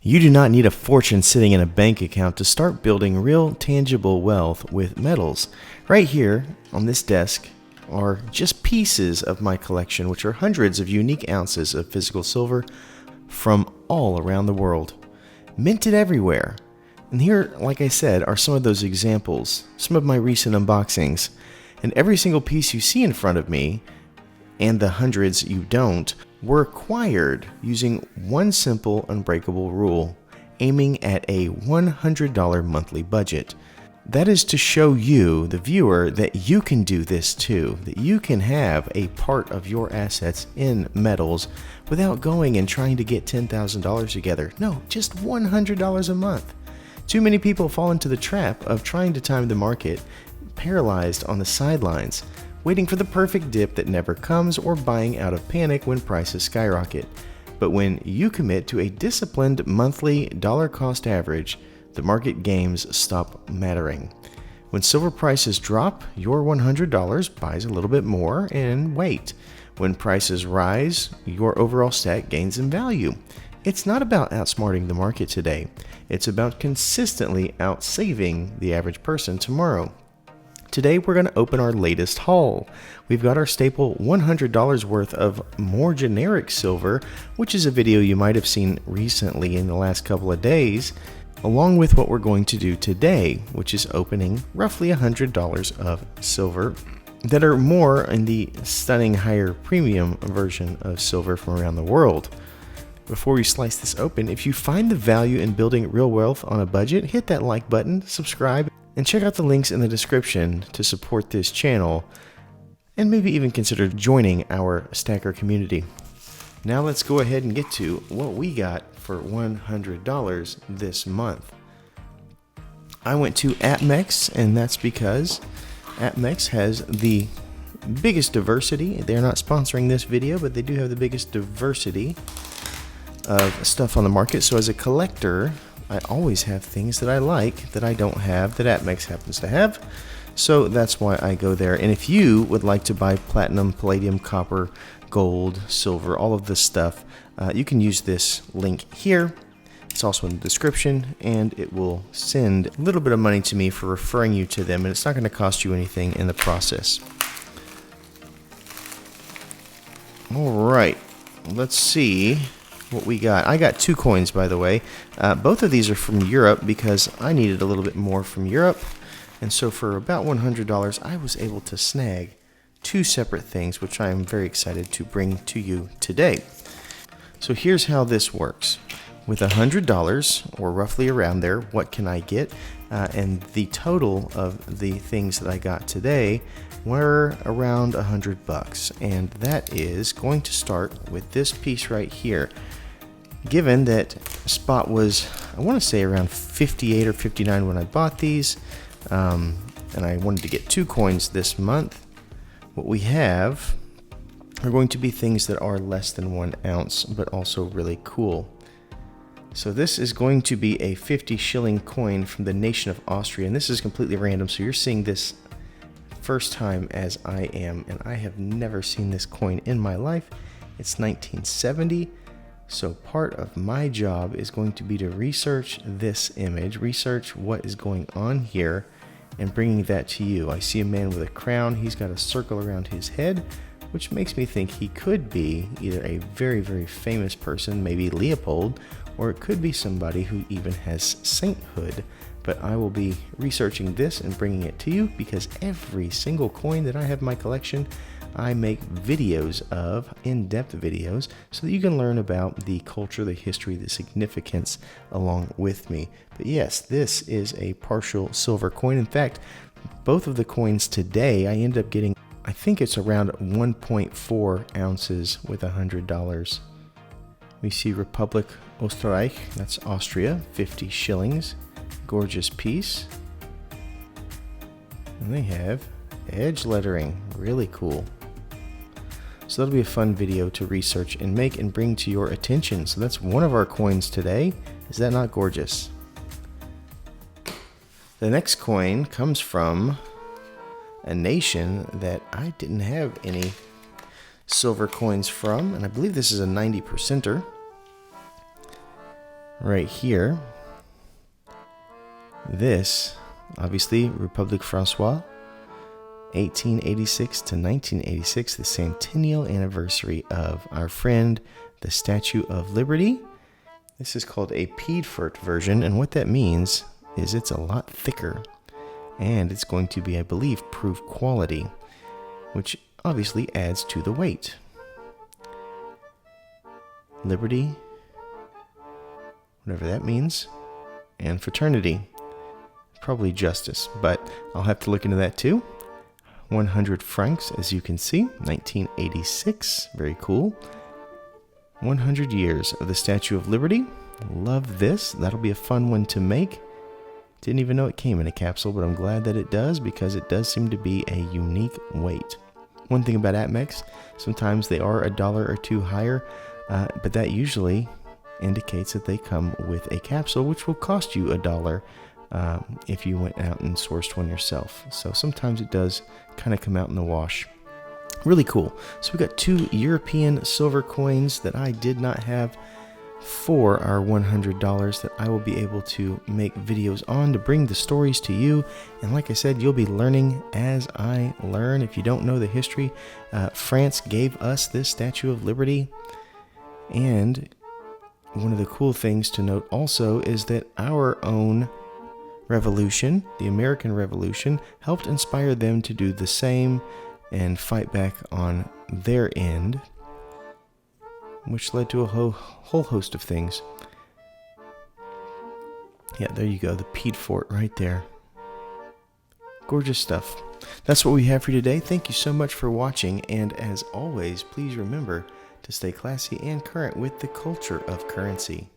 You do not need a fortune sitting in a bank account to start building real tangible wealth with metals. Right here on this desk are just pieces of my collection, which are hundreds of unique ounces of physical silver from all around the world, minted everywhere. And here, like I said, are some of those examples, some of my recent unboxings. And every single piece you see in front of me, and the hundreds you don't, were acquired using one simple unbreakable rule, aiming at a $100 monthly budget. That is to show you, the viewer, that you can do this too, that you can have a part of your assets in metals without going and trying to get $10,000 together. No, just $100 a month. Too many people fall into the trap of trying to time the market, paralyzed on the sidelines, waiting for the perfect dip that never comes, or buying out of panic when prices skyrocket. But when you commit to a disciplined monthly dollar cost average, the market games stop mattering. When silver prices drop, your $100 buys a little bit more and wait. When prices rise, your overall stack gains in value. It's not about outsmarting the market today. It's about consistently outsaving the average person tomorrow. Today we're going to open our latest haul. We've got our staple $100 worth of more generic silver, which is a video you might have seen recently in the last couple of days, along with what we're going to do today, which is opening roughly $100 of silver that are more in the stunning higher premium version of silver from around the world. Before we slice this open, if you find the value in building real wealth on a budget, hit that like button, subscribe, and check out the links in the description to support this channel, and maybe even consider joining our stacker community. Now let's go ahead and get to what we got for $100 this month. I went to APMEX, and that's because APMEX has the biggest diversity. They're not sponsoring this video, but they do have the biggest diversity of stuff on the market. So as a collector, I always have things that I like that I don't have that APMEX happens to have. So that's why I go there. And if you would like to buy platinum, palladium, copper, gold, silver, all of this stuff, you can use this link here. It's also in the description, and it will send a little bit of money to me for referring you to them, and it's not going to cost you anything in the process. All right, let's see what we got. I got 2 coins, by the way. Both of these are from Europe because I needed a little bit more from Europe, and so for about $100 I was able to snag 2 separate things, which I am very excited to bring to you today. So here's how this works. With $100, or roughly around there, what can I get? And the total of the things that I got today were around $100, and that is going to start with this piece right here. Given that spot was, I want to say, around 58 or 59 when I bought these, and I wanted to get 2 coins this month, what we have are going to be things that are less than 1 ounce, but also really cool. So this is going to be a 50 shilling coin from the nation of Austria, and this is completely random, so you're seeing this first time as I am, and I have never seen this coin in my life. It's 1970, so part of my job is going to be to research this image, research what is going on here, and bringing that to you. I see a man with a crown. He's got a circle around his head, which makes me think he could be either a very, very famous person, maybe Leopold, or it could be somebody who even has sainthood. But I will be researching this and bringing it to you because every single coin that I have in my collection, I make videos of, in-depth videos, so that you can learn about the culture, the history, the significance along with me. But yes, this is a partial silver coin. In fact, both of the coins today, I end up getting, I think it's around 1.4 ounces with $100. We see Republic Österreich, that's Austria, 50 shillings. Gorgeous piece. And they have edge lettering, really cool. So that'll be a fun video to research and make and bring to your attention. So that's one of our coins today. Is that not gorgeous? The next coin comes from a nation that I didn't have any silver coins from, and I believe this is a 90%er. right here. This, obviously, Republique Françoise, 1886 to 1986, the centennial anniversary of our friend, the Statue of Liberty. This is called a piedfort version, and what that means is it's a lot thicker, and it's going to be, I believe, proof quality, which obviously adds to the weight. Liberty, whatever that means, and fraternity, probably justice, but I'll have to look into that too. 100 francs, as you can see, 1986, very cool. 100 years of the Statue of Liberty. Love this. That'll be a fun one to make. Didn't even know it came in a capsule, but I'm glad that it does because it does seem to be a unique weight. One thing about APMEX, sometimes they are $1 or $2 higher, but that usually indicates that they come with a capsule, which will cost you $1 if you went out and sourced one yourself. So sometimes it does kind of come out in the wash. Really cool. So we got 2 European silver coins that I did not have for our $100 that I will be able to make videos on to bring the stories to you. And like I said, you'll be learning as I learn. If you don't know the history, France gave us this Statue of Liberty. And one of the cool things to note also is that our own revolution, the American Revolution, helped inspire them to do the same and fight back on their end, which led to a whole host of things. Yeah, there you go, the piedfort right there. Gorgeous stuff. That's what we have for you today. Thank you so much for watching, and as always, please remember to stay classy and current with the culture of currency.